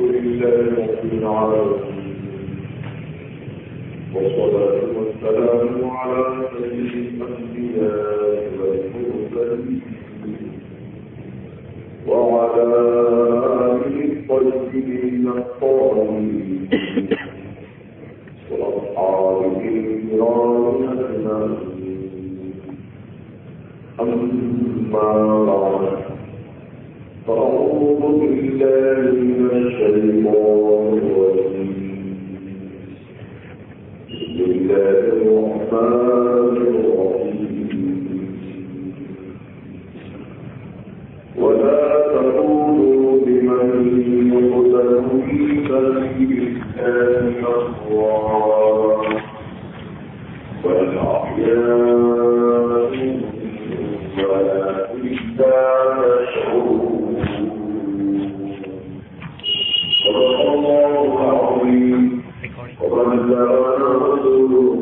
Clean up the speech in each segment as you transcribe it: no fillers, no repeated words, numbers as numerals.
لله رب العالمين والصلاة والسلام على سيد الأنبياء والمرسلين وعلى آله الطيبين الطاهرين وأصحابه الكرام أجمعين. أما بعد فأعوذ بالله من الشيطان الرجيم. بسم الله الرحمن الرحيم. ولا تقولوا لمن يقتل في سبيل الله أموات بل أحياء ولكن لا تشعرون. صدق الله العظيم. وبلغنا رسوله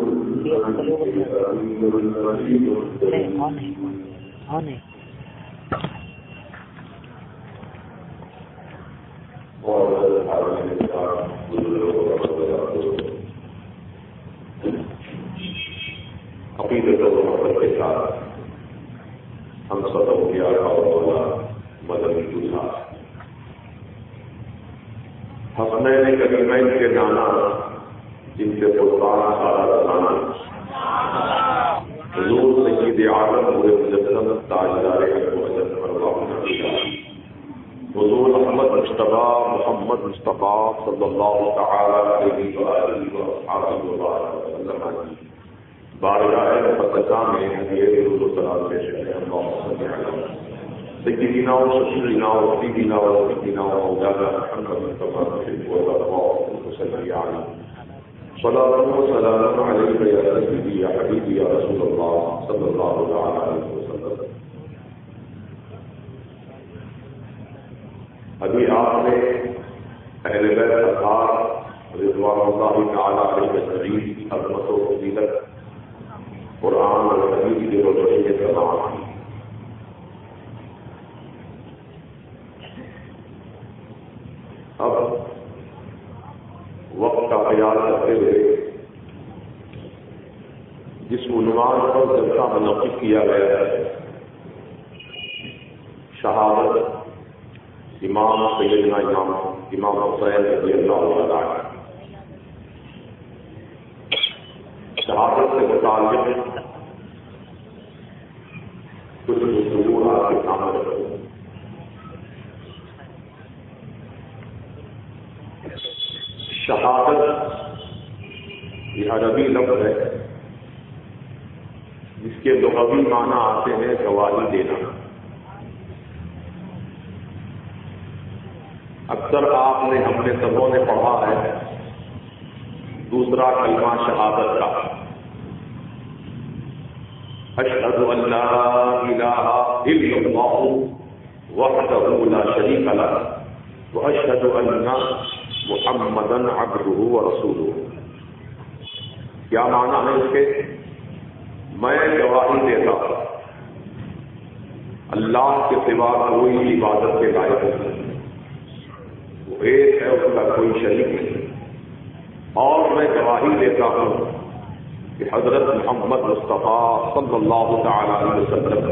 عقیدت و محبت کے ساتھ ہم سب اولیاء اور مدنی دوسرا حسنین کریمین کے نانا جن کے قربان سارا زمانہ حضور سید عالم ہوئے مجدد تاجدار حضور احمد مصطفیٰ محمد مصطفیٰ صلی اللہ تعالی علیہ وآلہ وسلم بارگاہ مقدسہ میں یہ درود و سلام پیش کریں. اللهم صل علی سیدنا و شفیعنا و حبیبنا و سیدنا و مولانا محمد مصطفیٰ صلی اللہ علیہ صلاة و سلام علیک یا سیدی یا حبیبی یا رسول اللہ صلی اللہ علیہ وسلم. ابھی آپ نے اہل بیت اطہار رضوان اللہ تعالی علیہ وسلم کی عظمت و فضیلت قرآن اور حدیث کی روشنی کے تمام. اب وقت کا خیال رکھتے ہوئے جس عنوان پر جلسہ منعقد کیا گیا ہے شہادت امام سیدنا امام حسین رضی اللہ عنہ، شہادت سے متعلق کچھ گفتگو آپ کے سامنے رکھوں. شہادت یہ عربی لفظ ہے جس کے لغوی معنی آتے ہیں گواہی دینا. اکثر آپ نے ہم نے سبوں نے پڑھا ہے دوسرا کلمہ شہادت کا، اشہد ان لا الہ الا اللہ وحدہ لا شریک لہ واشہد ان محمدا عبدہ ورسولہ. کیا معنی ہے اس کے؟ میں گواہی دیتا اللہ کے سوا کوئی عبادت کے لائق نہیں، وہ ایک ہے، اس کا کوئی شریک نہیں، اور میں گواہی دیتا ہوں کہ حضرت محمد مصطفیٰ صلی اللہ تعالی علیہ وسلم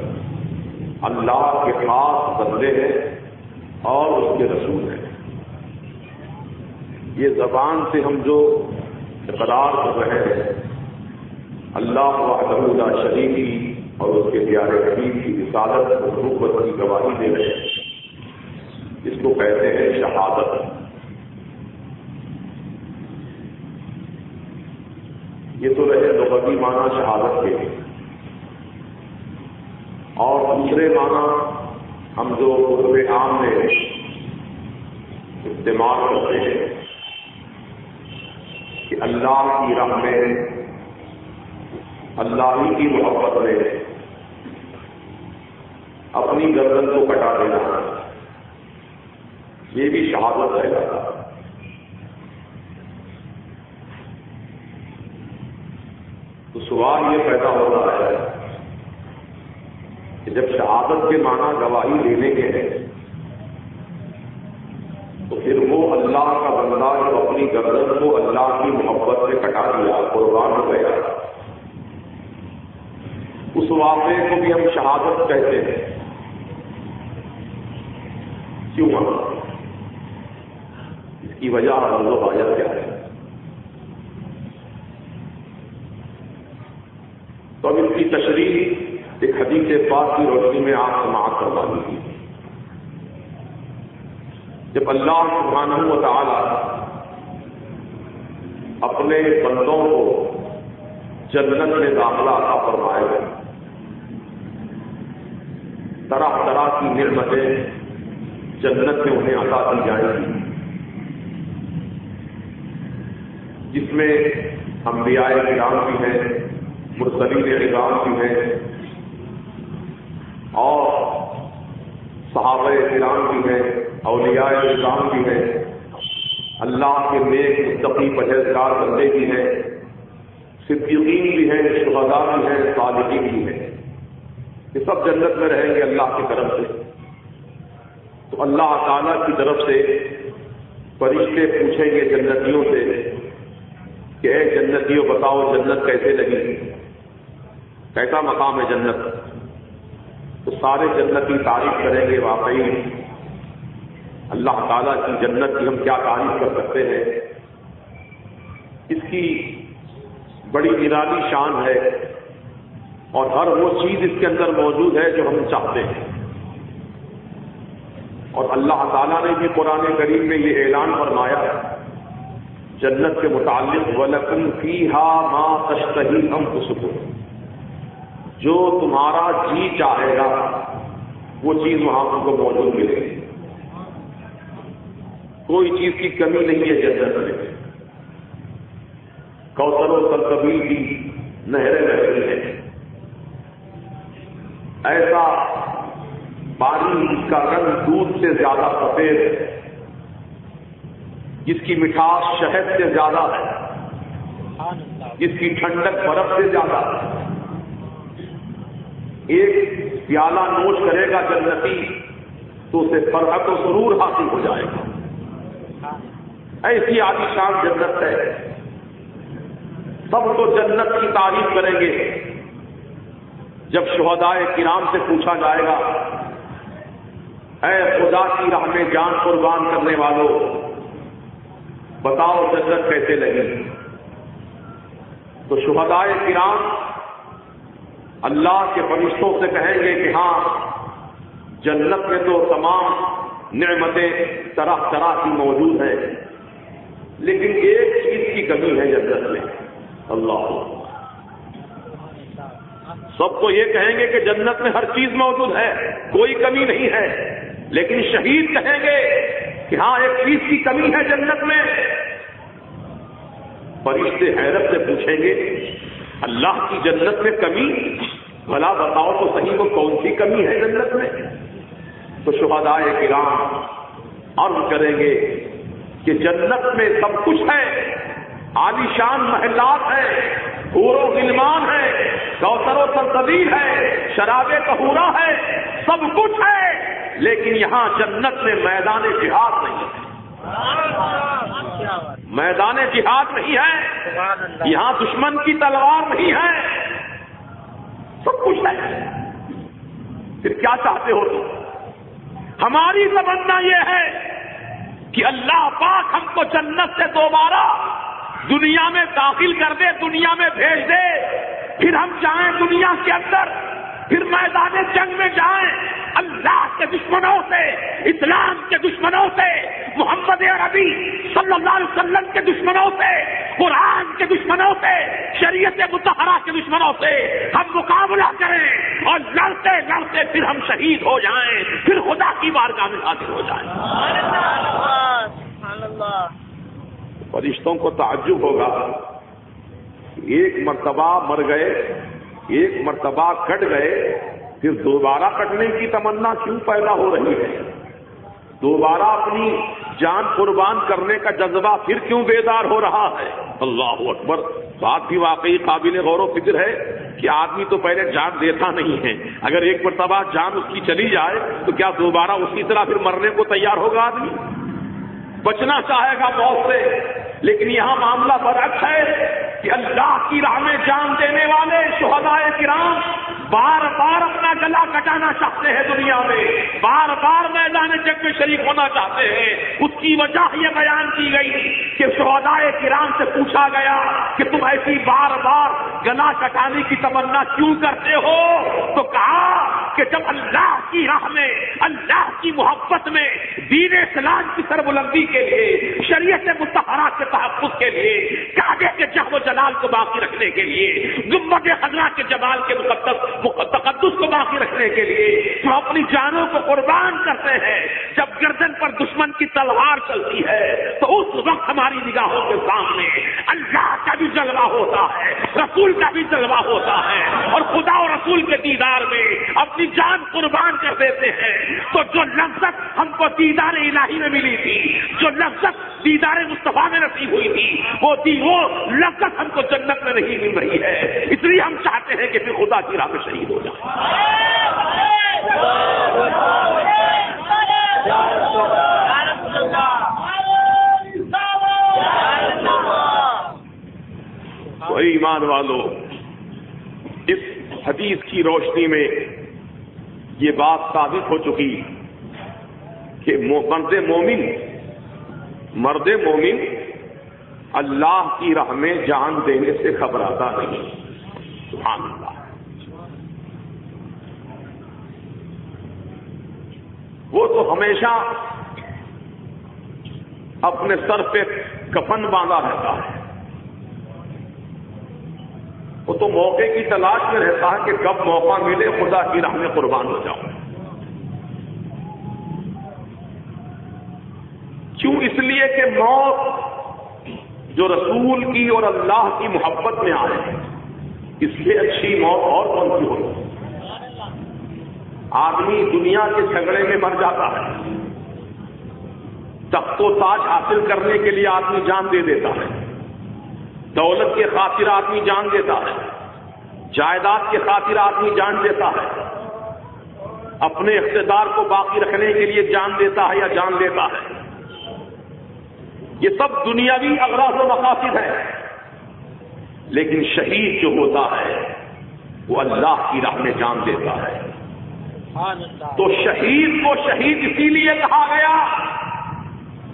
اللہ کے خاص بندے ہیں اور اس کے رسول ہیں. یہ زبان سے ہم جو اقرار کر رہے ہیں اللہ وحدہ لا شریک کی اور اس کے پیارے حبیب کی رسالت اور نبوت کی گواہی دے رہے ہیں، اس کو کہتے ہیں شہادت. یہ تو رہے لغوی معنی شہادت کے، اور دوسرے معنی ہم جو قرب عام میں استعمال کرتے ہیں کہ اللہ کی راہ میں اللہ ہی کی محبت میں اپنی گردن کو کٹا دینا، یہ بھی شہادت ہے. تو سوال یہ پیدا ہوتا ہے کہ جب شہادت کے معنی گواہی دینے کے ہیں تو پھر وہ اللہ کا بندہ جو اپنی گردن کو اللہ کی محبت سے کٹا دیا، قربان ہو گیا، اس واقعے کو بھی ہم شہادت کہتے ہیں. کیوں؟ اس کی وجہ و حاجت کیا ہے؟ تو اب اس کی تشریح ایک حدیث پاک کی روشنی میں آپ سماعت کروا دیجیے. جب اللہ سبحانہ و تعالی اپنے بندوں کو جنت میں داخلہ عطا فرمائے گا، طرح طرح کی نعمتیں جنت میں انہیں عطا کی جائیں گی، جس میں انبیاء کرام بھی ہیں، مرسلین اعظام بھی ہیں، اور صحابہ کرام بھی ہیں، اولیاء اعظام بھی ہیں، اللہ کے نیک متقی پرہیزگار بندے بھی ہیں، صدیقین بھی ہیں، شہداء بھی ہیں، صالحین بھی ہیں. یہ سب جنت میں رہیں گے اللہ کی طرف سے. تو اللہ تعالیٰ کی طرف سے فرشتے پوچھیں گے جنتیوں سے کہ اے جنتیوں بتاؤ جنت کیسے لگی، کیسا مقام ہے جنت. تو سارے جنتی تعریف کریں گے، واقعی اللہ تعالیٰ کی جنت کی ہم کیا تعریف کر سکتے ہیں، اس کی بڑی نرالی شان ہے، اور ہر وہ چیز اس کے اندر موجود ہے جو ہم چاہتے ہیں. اور اللہ تعالیٰ نے بھی قرآن کریم میں یہ اعلان فرمایا جنت کے متعلق، وَلَكُمْ فِيهَا مَا تَشْتَهِي أَنفُسُكُمْ، جو تمہارا جی چاہے گا وہ چیز وہاں تم کو موجود ملے گی. کوئی چیز کی کمی نہیں ہے جنت میں. کوثر و سلسبیل کی نہریں بہتی ہیں، ایسا پانی جس کا رنگ دودھ سے زیادہ سفید ہے، جس کی مٹھاس شہد سے زیادہ ہے، جس کی ٹھنڈک برف سے زیادہ ہے. ایک پیالہ نوش کرے گا جنتی تو اسے فرحت و سرور حاصل ہو جائے گا. ایسی عالی شان جنت ہے. سب تو جنت کی تعریف کریں گے. جب شہداء کرام سے پوچھا جائے گا اے خدا کی راہ میں جان قربان کرنے والوں بتاؤ جنت کیسے لگی، تو شہداء کرام اللہ کے فرشتوں سے کہیں گے کہ ہاں جنت میں تو تمام نعمتیں طرح طرح کی موجود ہیں، لیکن ایک چیز کی کمی ہے جنت میں. اللہ سب تو یہ کہیں گے کہ جنت میں ہر چیز موجود ہے، کوئی کمی نہیں ہے، لیکن شہید کہیں گے کہ ہاں ایک چیز کی کمی ہے جنت میں. فرشتے حیرت سے پوچھیں گے اللہ کی جنت میں کمی، بھلا بتاؤ تو صحیح وہ کون سی کمی ہے جنت میں. تو شہداء کرام عرض کریں گے کہ جنت میں سب کچھ ہے، عالی شان محلات ہیں، حور و غلمان ہے، کوثر و سلسبیل ہے، شراب طہورہ ہے، سب کچھ ہے، لیکن یہاں جنت میں میدان جہاد نہیں ہے. میدان جہاد نہیں ہے، یہاں دشمن کی تلوار نہیں ہے، سب کچھ ہے. پھر کیا چاہتے ہو تم؟ ہماری تمنا یہ ہے کہ اللہ پاک ہم کو جنت سے دوبارہ دنیا میں داخل کر دے، دنیا میں بھیج دے، پھر ہم جائیں دنیا کے اندر، پھر میدان جنگ میں جائیں، اللہ کے دشمنوں سے، اسلام کے دشمنوں سے، محمد عربی صلی اللہ علیہ وسلم کے دشمنوں سے، قرآن کے دشمنوں سے، شریعت مطہرہ کے دشمنوں سے ہم مقابلہ کریں، اور لڑتے لڑتے پھر ہم شہید ہو جائیں، پھر خدا کی بارگاہ میں حاضر ہو جائیں. فرشتوں کو تعجب ہوگا، ایک مرتبہ مر گئے، ایک مرتبہ کٹ گئے، پھر دوبارہ کٹنے کی تمنا کیوں پیدا ہو رہی ہے؟ دوبارہ اپنی جان قربان کرنے کا جذبہ پھر کیوں بیدار ہو رہا ہے؟ اللہ اکبر. بات بھی واقعی قابل غور و فکر ہے کہ آدمی تو پہلے جان دیتا نہیں ہے، اگر ایک مرتبہ جان اس کی چلی جائے تو کیا دوبارہ اسی طرح پھر مرنے کو تیار ہوگا آدمی؟ بچنا چاہے گا موت سے، لیکن یہاں معاملہ برعکس ہے کہ اللہ کی راہ میں جان دینے والے شہداء کرام بار بار اپنا گلا کٹانا چاہتے ہیں دنیا میں، بار بار میدان جنگ میں شریک ہونا چاہتے ہیں۔ اس کی وجہ یہ بیان کی گئی کہ شہداء کرام سے پوچھا گیا کہ تم ایسی بار بار گلا کٹانے کی تمنا کیوں کرتے ہو؟ تو کہا کہ جب اللہ کی راہ میں، اللہ کی محبت میں، دین اسلام کی سربلندی کے لیے، شریعت مطہرہ کے تحفظ کے لیے، کعبے کے جہ و جلال کو باقی رکھنے کے لیے، گنبد خضرا کے جمال کے تقدس کو باقی رکھنے کے لیے جو اپنی جانوں کو قربان کرتے ہیں، جب گردن پر دشمن کی تلوار چلتی ہے تو اس وقت ہماری نگاہوں کے سامنے اللہ کا بھی جلوہ ہوتا ہے، رسول کا بھی جلوہ ہوتا ہے، اور خدا اور رسول کے دیدار میں اپنی جان قربان کر دیتے ہیں۔ تو جو لذت ہم کو دیدار الہی میں ملی تھی، جو لذت دیدار مصطفیٰ میں نصیب ہوئی تھی، وہ لذت ہم کو جنت میں نہیں مل رہی ہے، اس لیے ہم چاہتے ہیں کہ پھر خدا کی راہ میں شہید ہو جائے۔ وہی ایمان والو، اس حدیث کی روشنی میں یہ بات ثابت ہو چکی کہ مرد مومن اللہ کی راہ میں جان دینے سے گھبراتا نہیں۔ سبحان اللہ۔ وہ تو ہمیشہ اپنے سر پہ کفن باندھا رہتا ہے، وہ تو موقع کی تلاش میں رہتا ہے کہ کب موقع ملے خدا کی راہ میں قربان ہو جاؤں۔ کیوں؟ اس لیے کہ موت جو رسول کی اور اللہ کی محبت میں آئے، اس سے اچھی موت اور کون سی ہوگی؟ آدمی دنیا کے جھگڑے میں مر جاتا ہے، تخت و تاج حاصل کرنے کے لیے آدمی جان دے دیتا ہے، دولت کے خاطر آدمی جان دیتا ہے، جائیداد کے خاطر آدمی جان دیتا ہے، اپنے اقتدار کو باقی رکھنے کے لیے جان دیتا ہے یا جان لیتا ہے۔ یہ سب دنیاوی اغراض و مقاصد ہیں، لیکن شہید جو ہوتا ہے وہ اللہ کی راہ میں جان دیتا ہے۔ تو شہید کو شہید اسی لیے کہا گیا،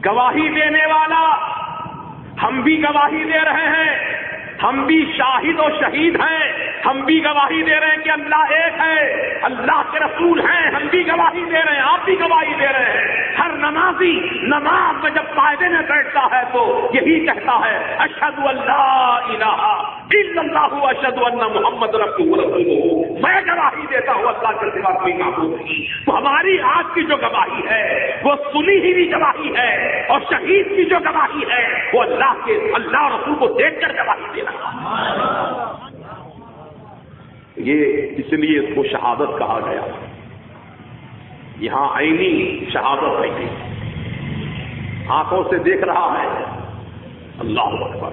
گواہی دینے والا۔ ہم بھی گواہی دے رہے ہیں، ہم بھی شاہد و شہید ہیں، ہم بھی گواہی دے رہے ہیں کہ اللہ ایک ہے، اللہ کے رسول ہیں، ہم بھی گواہی دے رہے ہیں، آپ بھی گواہی دے رہے ہیں۔ ہر نمازی نماز میں جب قاعدے میں بیٹھتا ہے تو یہی کہتا ہے اشہد ان لا الہ الا اللہ اشہد ان محمد رسول اللہ، میں گواہی دیتا ہوں اللہ کے سوا کوئی معبود نہیں۔ تو ہماری آج کی جو گواہی ہے وہ سنی ہوئی گواہی ہے، اور شہید کی جو گواہی ہے وہ اللہ رسول کو دیکھ کر گواہی دے رہا ہے۔ یہ اس لیے اس کو شہادت کہا گیا۔ یہاں عینی شہادت ہے، آنکھوں سے دیکھ رہا ہے۔ اللہ اکبر۔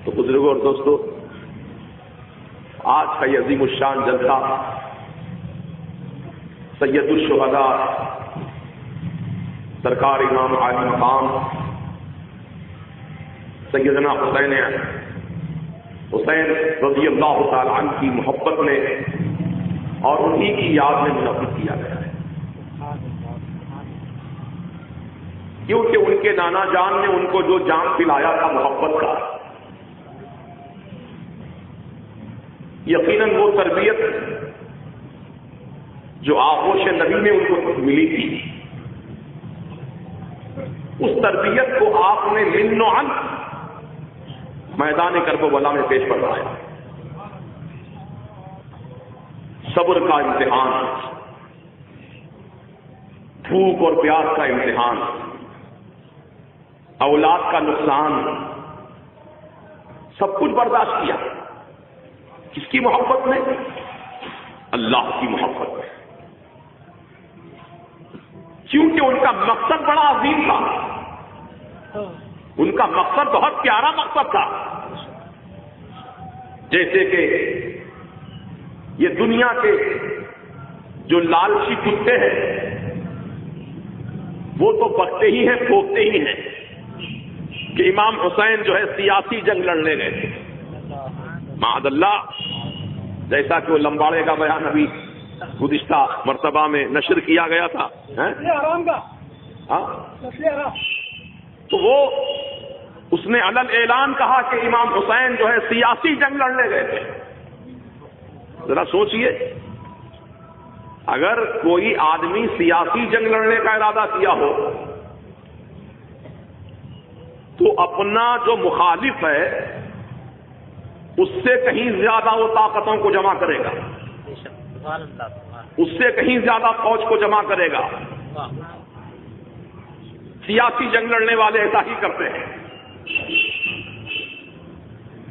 تو بزرگوں اور دوستو، آج کا یہ عظیم الشان جلسہ سید الشہداء سرکار امام عالی مقام سیدنا حسین رضی اللہ تعالی عنہ کی محبت میں اور انہی کی یاد میں منعقد کیا گیا ہے، کیونکہ ان کے نانا جان نے ان کو جو جام پلایا تھا محبت کا، یقیناً وہ تربیت جو آغوش نبی میں ان کو ملی تھی، اس تربیت کو آپ نے من و عن میدان کربلا میں پیش فرمایا۔ صبر کا امتحان، بھوک اور پیاس کا امتحان، اولاد کا نقصان، سب کچھ برداشت کیا۔ کس کی محبت میں؟ اللہ کی محبت میں، کیونکہ ان کا مقصد بڑا عظیم تھا، ان کا مقصد بہت پیارا مقصد تھا۔ جیسے کہ یہ دنیا کے جو لالچی کتے ہیں، وہ تو بکتے ہی ہیں، پھونکتے ہی ہیں کہ امام حسین جو ہے سیاسی جنگ لڑنے گئے تھے. معاذ اللہ، جیسا کہ وہ لمباڑے کا بیان ابھی گزشتہ مرتبہ میں نشر کیا گیا تھا. تو وہ اس نے علل اعلان کہا کہ امام حسین جو ہے سیاسی جنگ لڑنے گئے تھے. ذرا سوچئے، اگر کوئی آدمی سیاسی جنگ لڑنے کا ارادہ کیا ہو تو اپنا جو مخالف ہے اس سے کہیں زیادہ وہ طاقتوں کو جمع کرے گا، اس سے کہیں زیادہ فوج کو جمع کرے گا. سیاسی جنگ لڑنے والے ایسا ہی کرتے ہیں.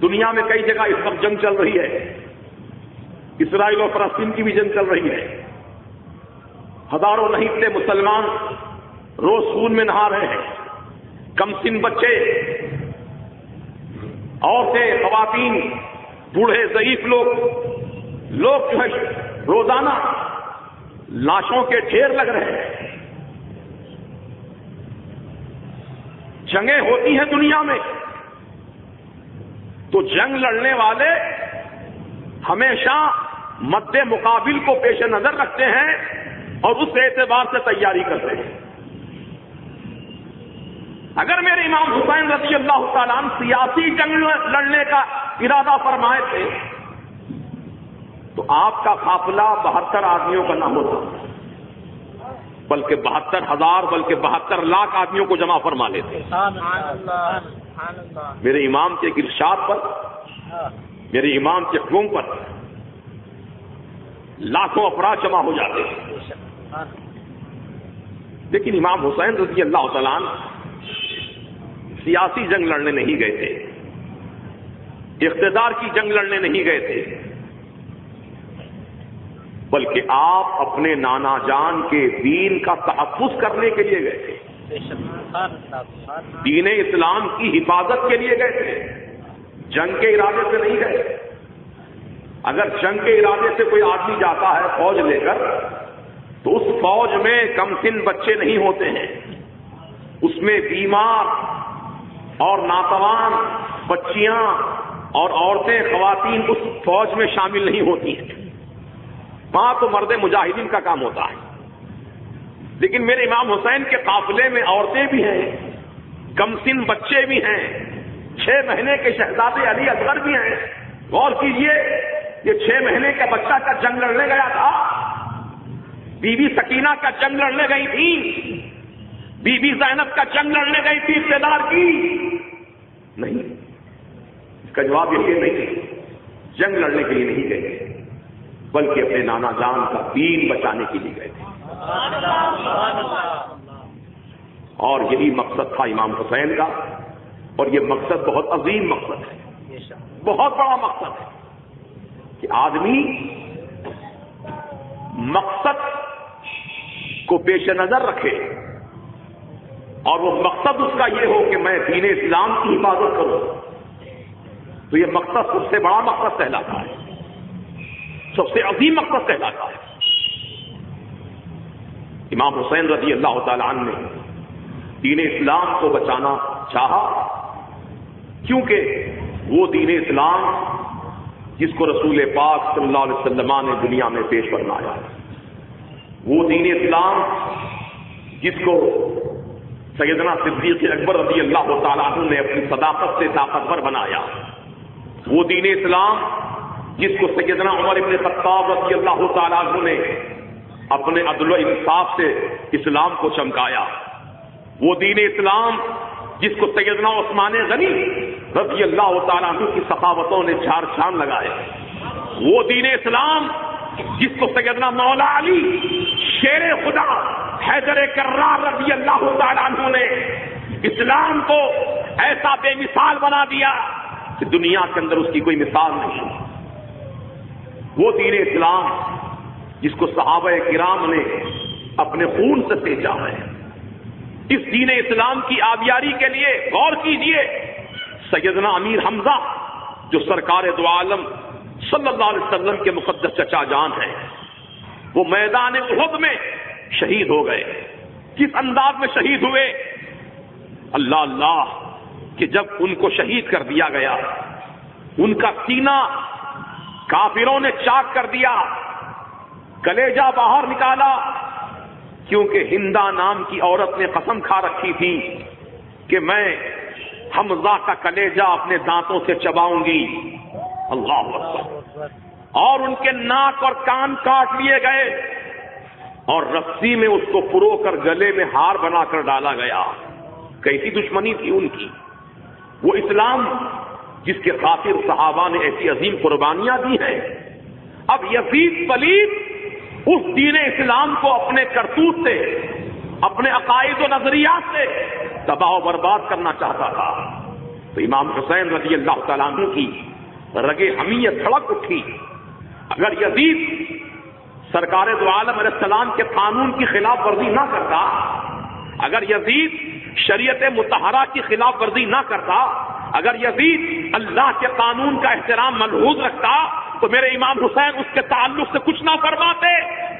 دنیا میں کئی جگہ اس وقت جنگ چل رہی ہے، اسرائیل اور فلسطین کی بھی جنگ چل رہی ہے. ہزاروں نہیں تھے مسلمان روز خون میں نہا رہے ہیں. کم سن بچے، عورتیں، خواتین، بوڑھے، ضعیف لوگ جو ہے روزانہ لاشوں کے ڈھیر لگ رہے ہیں. جنگیں ہوتی ہیں دنیا میں، تو جنگ لڑنے والے ہمیشہ مد مقابل کو پیش نظر رکھتے ہیں اور اس اعتبار سے تیاری کرتے ہیں. اگر میرے امام حسین رضی اللہ تعالیٰ عنہ سیاسی جنگ لڑنے کا ارادہ فرمائے تھے تو آپ کا قافلہ 72 آدمیوں کا نہ ہوتا، بلکہ 72,000 بلکہ 72 لاکھ آدمیوں کو جمع فرما لیتے. میرے امام کے ارشاد پر، میرے امام کے حکم پر لاکھوں افراد جمع ہو جاتے ہیں. لیکن امام حسین رضی اللہ تعالیٰ عنہ سیاسی جنگ لڑنے نہیں گئے تھے، اقتدار کی جنگ لڑنے نہیں گئے تھے، بلکہ آپ اپنے نانا جان کے دین کا تحفظ کرنے کے لیے گئے تھے. دین اسلام کی حفاظت کے لیے گئے تھے، جنگ کے ارادے سے نہیں گئے. اگر جنگ کے ارادے سے کوئی آدمی جاتا ہے فوج لے کر تو اس فوج میں کم سن بچے نہیں ہوتے ہیں، اس میں بیمار اور ناتوان بچیاں اور عورتیں، خواتین اس فوج میں شامل نہیں ہوتی ہیں. وہاں تو مرد مجاہدین کا کام ہوتا ہے. لیکن میرے امام حسین کے قافلے میں عورتیں بھی ہیں، کم سن بچے بھی ہیں، 6 مہینے کے شہزادے علی اصغر بھی ہیں. غور کیجئے، یہ 6 مہینے کا بچہ کا جنگ لڑنے گیا تھا. بی بی سکینہ کا جنگ لڑنے گئی تھی، بی بی زینب کا جنگ لڑنے گئی تھی اقتدار کی؟ نہیں. اس کا جواب یہ نہیں، جنگ لڑنے کے لیے نہیں گئے بلکہ اپنے نانا جان کا دین بچانے کے لیے گئے تھے. اور یہی مقصد تھا امام حسین کا، اور یہ مقصد بہت عظیم مقصد ہے، بہت بڑا مقصد ہے کہ آدمی مقصد کو پیش نظر رکھے اور وہ مقصد اس کا یہ ہو کہ میں دین اسلام کی حفاظت کروں. تو یہ مقصد سب سے بڑا مقصد کہلاتا ہے، سب سے عظیم مقصد کہلاتا ہے. امام حسین رضی اللہ تعالی عنہ نے دین اسلام کو بچانا چاہا، کیونکہ وہ دین اسلام جس کو رسول پاک صلی اللہ علیہ وسلم نے دنیا میں پیش فرمایا، وہ دین اسلام جس کو سیدنا صدیق اکبر رضی اللہ تعالیٰ عنہ نے اپنی صداقت سے طاقتور بنایا، وہ دین اسلام جس کو سیدنا عمر بن خطاب رضی اللہ تعالیٰ عنہ نے اپنے عدل و انصاف سے اسلام کو چمکایا، وہ دین اسلام جس کو سیدنا عثمان غنی رضی اللہ تعالیٰ عنہ کی سخاوتوں نے چار چاند لگائے، وہ دین اسلام جس کو سیدنا مولا علی شیر خدا حیدر کرار رضی اللہ تعالیٰ عنہ نے اسلام کو ایسا بے مثال بنا دیا کہ دنیا کے اندر اس کی کوئی مثال نہیں. وہ دین اسلام جس کو صحابہ کرام نے اپنے خون سے سینچا ہے. اس دین اسلام کی آبیاری کے لیے غور کیجئے، سیدنا امیر حمزہ جو سرکار دو عالم صلی اللہ علیہ وسلم کے مقدس چچا جان ہیں، وہ میدان احد میں شہید ہو گئے. کس انداز میں شہید ہوئے. اللہ اللہ کہ جب ان کو شہید کر دیا گیا ان کا سینہ کافروں نے چاک کر دیا, کلیجہ باہر نکالا, کیونکہ ہندا نام کی عورت نے قسم کھا رکھی تھی کہ میں حمزہ کا کلیجہ اپنے دانتوں سے چباؤں گی. اللہ اکبر. اور ان کے ناک اور کان کاٹ لیے گئے اور رسی میں اس کو پرو کر گلے میں ہار بنا کر ڈالا گیا. کیسی دشمنی تھی ان کی. وہ اسلام جس کے خاطر صحابہ نے ایسی عظیم قربانیاں دی ہیں, اب یزید پلید اس دین اسلام کو اپنے کرتوت سے, اپنے عقائد و نظریات سے تباہ و برباد کرنا چاہتا تھا. تو امام حسین رضی اللہ تعالیٰ عنہ کی رگے حمیت دھڑک اٹھی. اگر یزید سرکار دو عالم علیہ السلام کے قانون کی خلاف ورزی نہ کرتا, اگر یزید شریعت مطہرہ کی خلاف ورزی نہ کرتا, اگر یزید اللہ کے قانون کا احترام ملحوظ رکھتا, تو میرے امام حسین اس کے تعلق سے کچھ نہ فرماتے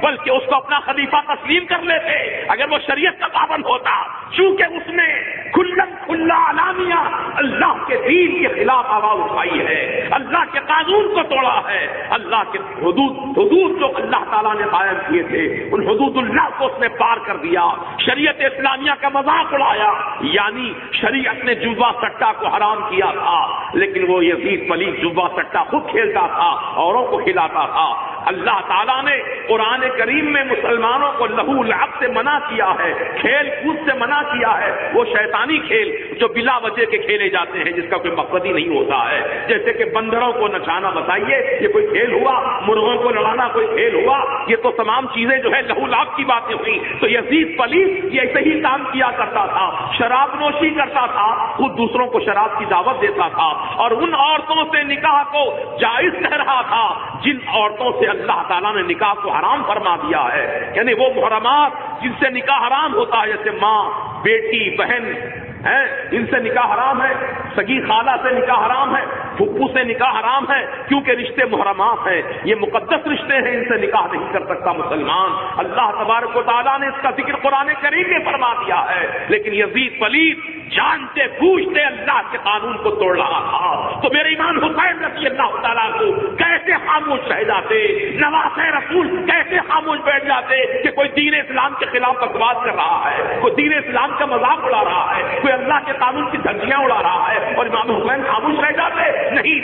بلکہ اس کو اپنا خلیفہ تسلیم کر لیتے اگر وہ شریعت کا پابند ہوتا. چونکہ اس نے کھلا علانیہ اللہ کے دین کے خلاف آواز اٹھائی ہے, اللہ کے قانون کو توڑا ہے, اللہ کے حدود جو اللہ تعالیٰ نے قائم کیے تھے ان حدود اللہ کو اس نے پار کر دیا. شریعت اسلامیہ کا مذاق اڑایا, یعنی شریعت نے جوا سٹا کو حرام کیا تھا لیکن وہ یزید پلید جوا سٹا خود کھیلتا تھا, اوروں کو کھلاتا تھا. اللہ تعالیٰ نے قرآن کریم میں مسلمانوں کو لہو لعب سے منع کیا ہے, کھیل کود سے منع کیا ہے. وہ شیطانی کھیل جو بلا وجہ کے کھیلے جاتے ہیں جس کا کوئی مقصد ہی نہیں ہوتا ہے, جیسے کہ بندروں کو نچانا بتائیے یہ کوئی کھیل ہوا, مرغوں کو لڑانا کوئی کھیل ہوا, یہ تو تمام چیزیں جو ہے لہو لعب کی باتیں ہوئی. تو یزید پلید یہ ایسے ہی کام کیا کرتا تھا, شراب نوشی کرتا تھا, خود دوسروں کو شراب کی دعوت دیتا تھا اور ان عورتوں سے نکاح کو جائز کہہ رہا تھا جن عورتوں سے اللہ تعالیٰ نے نکاح کو حرام فرما دیا ہے. یعنی وہ محرمات جن سے نکاح حرام ہوتا ہے, جیسے ماں, بیٹی, بہن ہیں, ان سے نکاح حرام ہے. سگی خالہ سے نکاح حرام ہے, پھپھو سے نکاح حرام ہے, کیونکہ رشتے محرمات ہیں, یہ مقدس رشتے ہیں, ان سے نکاح نہیں کر سکتا مسلمان. اللہ تبارک و تعالیٰ نے اس کا ذکر قرآن کریم میں فرما دیا ہے. لیکن یزید پلید جانتے بوجھتے اللہ کے قانون کو توڑ رہا تھا. تو میرے امام حسین رضی اللہ تعالیٰ کو کیسے خاموش رہ جاتے, نواسہ رسول کیسے خاموش بیٹھ جاتے کہ کوئی دین اسلام کے خلاف بکواس کر رہا ہے, کوئی دین اسلام کا مذاق اڑا رہا ہے, کوئی اللہ کے قانون کی دھمکیاں اڑا رہا ہے, اور امام حسین خاموش رہ جاتے. نہیں,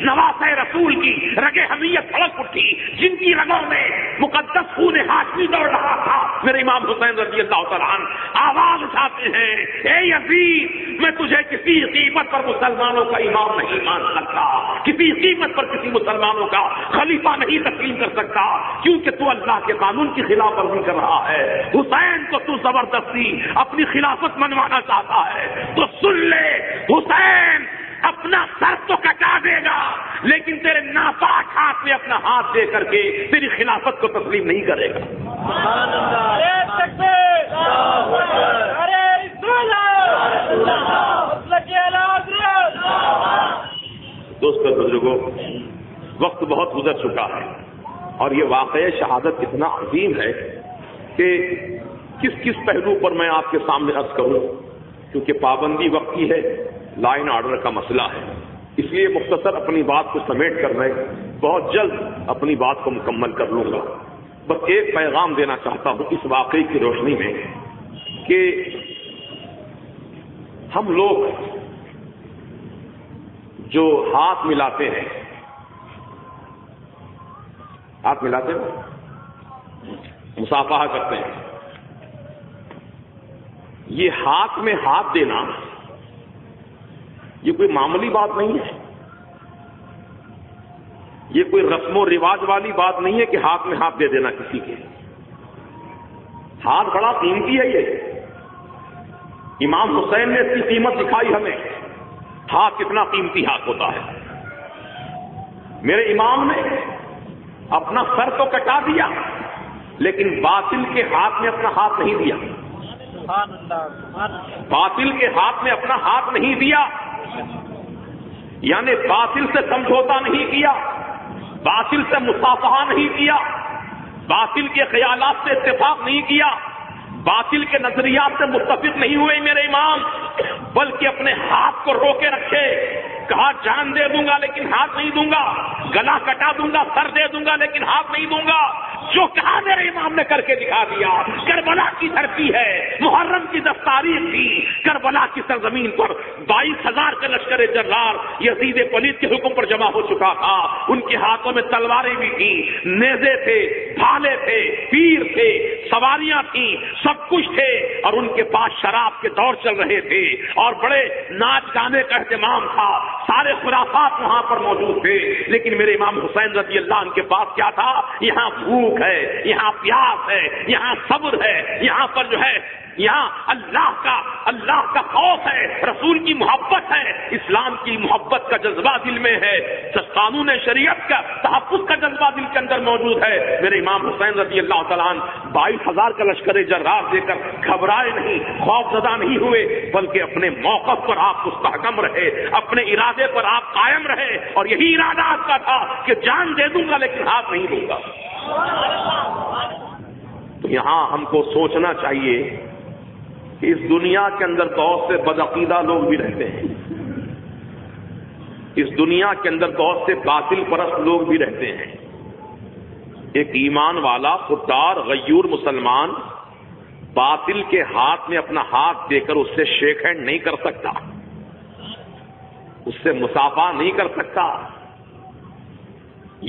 نواسہ رسول کی رگے حمیت بھڑک اٹھی, جن کی رگوں میں مقدس خون ہاشمی دوڑ رہا تھا. میرے امام حسین رضی اللہ تعالیٰ عنہ آواز اٹھاتے ہیں, اے یزید, میں تجھے کسی قیمت پر مسلمانوں کا امام نہیں مان سکتا, کسی قیمت پر کسی مسلمانوں کا خلیفہ نہیں تسلیم کر سکتا, کیونکہ تو اللہ کے قانون کی خلاف ورزی کر رہا ہے. حسین کو تو زبردستی اپنی خلافت منوانا چاہتا ہے تو سن لے, حسین اپنا سر تو کٹا دے گا لیکن تیرے ناپاک ہاتھ میں اپنا ہاتھ دے کر کے تیری خلافت کو تسلیم نہیں کرے گا. دوستو بزرگوں, وقت بہت گزر چکا ہے اور یہ واقعہ شہادت اتنا عظیم ہے کہ کس پہلو پر میں آپ کے سامنے عرض کروں, کیونکہ پابندی وقت کی ہے, لا اینڈ آرڈر کا مسئلہ ہے, اس لیے مختصر اپنی بات کو سمیٹ کر میں بہت جلد اپنی بات کو مکمل کر لوں گا. بس ایک پیغام دینا چاہتا ہوں اس واقعے کی روشنی میں کہ ہم لوگ جو ہاتھ ملاتے ہیں, مصافحہ کرتے ہیں, یہ ہاتھ میں ہاتھ دینا یہ کوئی معمولی بات نہیں ہے, یہ کوئی رسم و رواج والی بات نہیں ہے کہ ہاتھ میں ہاتھ دے دینا کسی کے. ہاتھ بڑا قیمتی ہے. یہ امام حسین نے اس کی قیمت دکھائی ہمیں, ہاتھ کتنا قیمتی ہاتھ ہوتا ہے. میرے امام نے اپنا سر تو کٹا دیا لیکن باطل کے ہاتھ میں اپنا ہاتھ نہیں دیا, باطل کے ہاتھ میں اپنا ہاتھ نہیں دیا, یعنی باطل سے سمجھوتا نہیں کیا, باطل سے مصافحہ نہیں کیا, باطل کے خیالات سے اتفاق نہیں کیا, باطل کے نظریات سے متفق نہیں ہوئے میرے امام، بلکہ اپنے ہاتھ کو روکے رکھے، کہا جان دے دوں گا لیکن ہاتھ نہیں دوں گا، گلا کٹا دوں گا، سر دے دوں گا لیکن ہاتھ نہیں دوں گا۔ جو کہا میرے امام نے کر کے دکھا دیا۔ کربلا کی دھرتی ہے، محرم کی 10 تاریخ تھی، کربلا کی سرزمین پر 22,000 کا لشکر جرار یزید پلید کے حکم پر جمع ہو چکا تھا۔ ان کے ہاتھوں میں تلواریں بھی تھیں، نیزے تھے، بھالے تھے، تیر تھے، سواریاں تھیں، سب کچھ تھے، اور ان کے پاس شراب کے دور چل رہے تھے اور بڑے ناچ گانے کا اہتمام تھا، سارے خرافات وہاں پر موجود تھے۔ لیکن میرے امام حسین رضی اللہ عنہ کے پاس کیا تھا؟ یہاں بھوک ہے، یہاں پیاس ہے، یہاں صبر ہے، یہاں پر جو ہے یہاں اللہ کا خوف ہے، رسول کی محبت ہے، اسلام کی محبت کا جذبہ دل میں ہے، قانون شریعت کا تحفظ کا جذبہ دل کے اندر موجود ہے۔ میرے امام حسین رضی اللہ تعالیٰ عنہ 22,000 کا لشکر جرار دے کر گھبرائے نہیں، خوف زدہ نہیں ہوئے، بلکہ اپنے موقف پر آپ مستحکم رہے، اپنے ارادے پر آپ قائم رہے، اور یہی ارادہ آپ کا تھا کہ جان دے دوں گا لیکن ہاتھ نہیں دوں گا۔ تو یہاں ہم کو سوچنا چاہیے، اس دنیا کے اندر بہت سے بدعقیدہ لوگ بھی رہتے ہیں، اس دنیا کے اندر بہت سے باطل پرست لوگ بھی رہتے ہیں۔ ایک ایمان والا خوددار غیور مسلمان باطل کے ہاتھ میں اپنا ہاتھ دے کر اس سے شیک ہینڈ نہیں کر سکتا، اس سے مصافحہ نہیں کر سکتا۔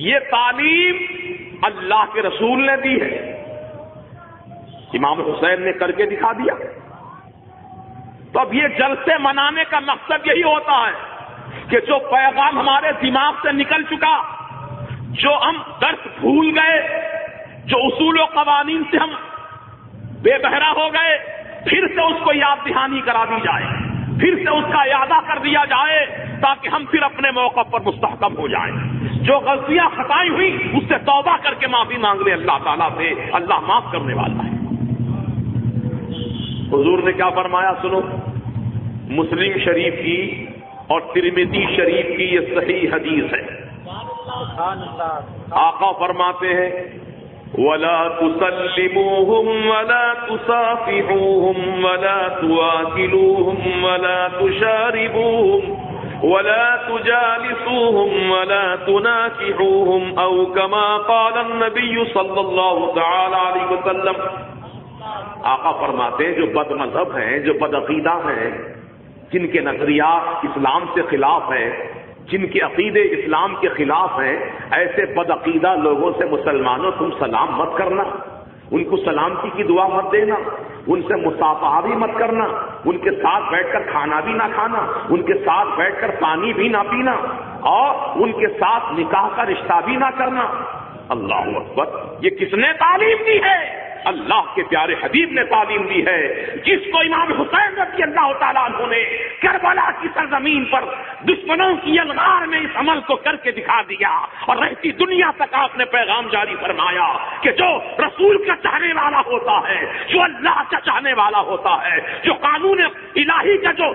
یہ تعلیم اللہ کے رسول نے دی ہے، امام حسین نے کر کے دکھا دیا۔ تو اب یہ جلسے منانے کا مقصد یہی ہوتا ہے کہ جو پیغام ہمارے دماغ سے نکل چکا، جو ہم درس بھول گئے، جو اصول و قوانین سے ہم بے بہرا ہو گئے، پھر سے اس کو یاد دہانی کرا دی جائے، پھر سے اس کا اعادہ کر دیا جائے، تاکہ ہم پھر اپنے موقع پر مستحکم ہو جائیں۔ جو غلطیاں خطائیں ہوئی اس سے توبہ کر کے معافی مانگ لے اللہ تعالیٰ سے، اللہ معاف کرنے والا ہے۔ حضور نے کیا فرمایا سنو، مسلم شریف کی اور ترمذی شریف کی یہ صحیح حدیث ہے۔ آقا فرماتے ہیں وَلَا تُسَلِّمُوهُمْ وَلَا تُصَافِحُوهُمْ وَلَا تُوَاكِلُوهُمْ وَلَا تُشَارِبُوهُمْ وَلَا تُجَالِسُوهُمْ وَلَا تُنَاكِحُوهُمْ أَوْ كَمَا قَالَ النَّبِيُّ صلی اللہ تعالی علیہ وسلم۔ آقا فرماتے ہیں جو بد مذہب ہیں، جو بدعقیدہ ہیں، جن کے نظریات اسلام سے خلاف ہیں، جن کے عقیدے اسلام کے خلاف ہیں، ایسے بدعقیدہ لوگوں سے مسلمانوں تم سلام مت کرنا، ان کو سلامتی کی دعا مت دینا، ان سے مصافحہ بھی مت کرنا، ان کے ساتھ بیٹھ کر کھانا بھی نہ کھانا، ان کے ساتھ بیٹھ کر پانی بھی نہ پینا، اور ان کے ساتھ نکاح کا رشتہ بھی نہ کرنا۔ اللہ اکبر! یہ کس نے تعلیم دی ہے؟ اللہ کے پیارے حبیب نے تعلیم دی ہے، جس کو امام حسین رضی اللہ تعالیٰ عنہ نے کربلا کی سرزمین پر دشمنوں کی یلغار میں اس عمل کو کر کے دکھا دیا، اور رہتی دنیا تک آپ نے پیغام جاری فرمایا کہ جو رسول کا چاہنے والا ہوتا ہے، جو اللہ کا چاہنے والا ہوتا ہے، جو قانون الہی کا جو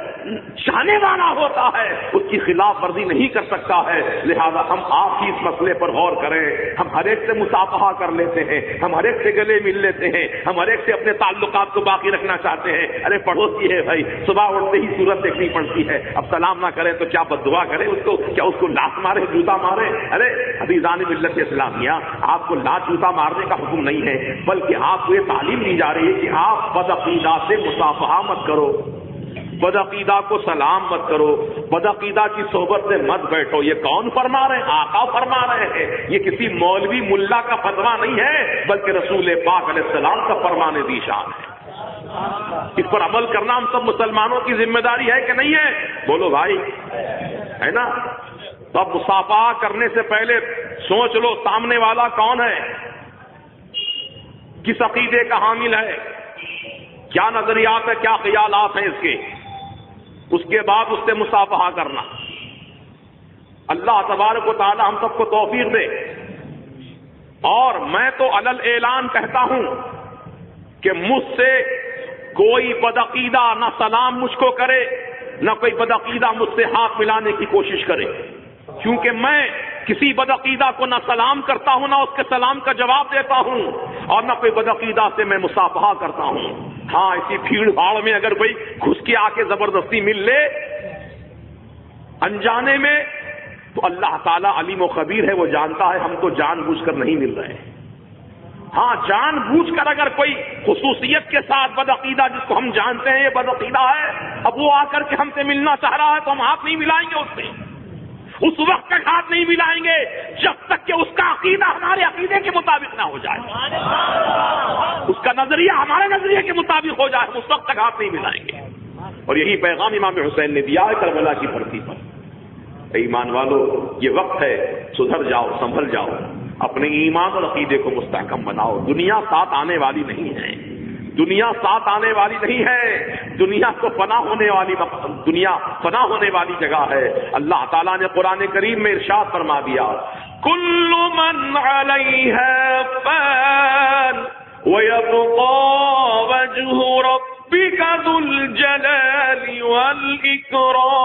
چاہنے والا ہوتا ہے، اس کی خلاف ورزی نہیں کر سکتا ہے۔ لہذا ہم آپ ہی اس مسئلے پر غور کریں۔ ہم ہر ایک سے مصافحہ کر لیتے ہیں، ہم ہر ایک سے گلے مل لیتے ہیں، ہم ہر ایک سے اپنے تعلقات کو باقی رکھنا چاہتے ہیں۔ ارے پڑوسی ہے بھائی، صبح اٹھتے ہی صورت دیکھنی پڑتی ہے، اب سلام نہ کرے تو کیا بد دعا کرے اس کو؟ کیا اس کو لات مارے، جوتا مارے؟ ارے عزیزان ملت اسلامیہ، آپ کو لات جوتا مارنے کا حکم نہیں ہے، بلکہ آپ کو یہ تعلیم دی جا رہی ہے کہ آپ بدعقیدہ سے مصافحہ مت کرو، بدعقیدہ کو سلام مت کرو، بدعقیدہ کی صحبت سے مت بیٹھو۔ یہ کون فرما رہے ہیں؟ آقا فرما رہے ہیں۔ یہ کسی مولوی ملا کا فتویٰ نہیں ہے، بلکہ رسول پاک علیہ السلام کا فرمان ذیشان ہے۔ اس پر عمل کرنا ہم سب مسلمانوں کی ذمہ داری ہے کہ نہیں ہے؟ بولو بھائی، ہے نا؟ تو اب مصافحہ کرنے سے پہلے سوچ لو سامنے والا کون ہے، کس عقیدے کا حامل ہے، کیا نظریات ہے، کیا خیالات ہیں اس کے، اس کے بعد اس سے مصافحہ کرنا۔ اللہ تبارک و تعالی ہم سب کو توفیق دے۔ اور میں تو علل اعلان کہتا ہوں کہ مجھ سے کوئی بدعقیدہ نہ سلام مجھ کو کرے، نہ کوئی بدعقیدہ مجھ سے ہاتھ ملانے کی کوشش کرے، کیونکہ میں کسی بدعقیدہ کو نہ سلام کرتا ہوں، نہ اس کے سلام کا جواب دیتا ہوں، اور نہ کوئی بدعقیدہ سے میں مصافحہ کرتا ہوں. ہاں اسی بھیڑ بھاڑ میں اگر کوئی گھس کے آ کے زبردستی مل لے انجانے میں تو اللہ تعالیٰ علیم و خبیر ہے، وہ جانتا ہے ہم تو جان بوجھ کر نہیں مل رہے. ہاں جان بوجھ کر اگر کوئی خصوصیت کے ساتھ بدعقیدہ جس کو ہم جانتے ہیں یہ بدعقیدہ ہے، اب وہ آ کر کے ہم سے ملنا چاہ رہا ہے تو ہم ہاتھ نہیں ملائیں گے اس سے. اس وقت تک ہاتھ نہیں ملائیں گے جب تک کہ اس کا عقیدہ ہمارے عقیدے کے مطابق نہ ہو جائے، اس کا نظریہ ہمارے نظریے کے مطابق ہو جائے، اس وقت تک ہاتھ نہیں ملائیں گے. اور یہی پیغام امام حسین نے دیا ہے کربلا کی دھرتی پر. ایمان والو یہ وقت ہے، سدھر جاؤ، سنبھل جاؤ، اپنے ایمان اور عقیدے کو مستحکم بناؤ. دنیا ساتھ آنے والی نہیں ہے، دنیا ساتھ آنے والی نہیں ہے. دنیا کو فنا ہونے والی دنیا فنا ہونے والی جگہ ہے. اللہ تعالیٰ نے قرآن کریم میں ارشاد فرما دیا کل من علیہا فان ویبقى وجہ ربک ذو الجلال والاکرام.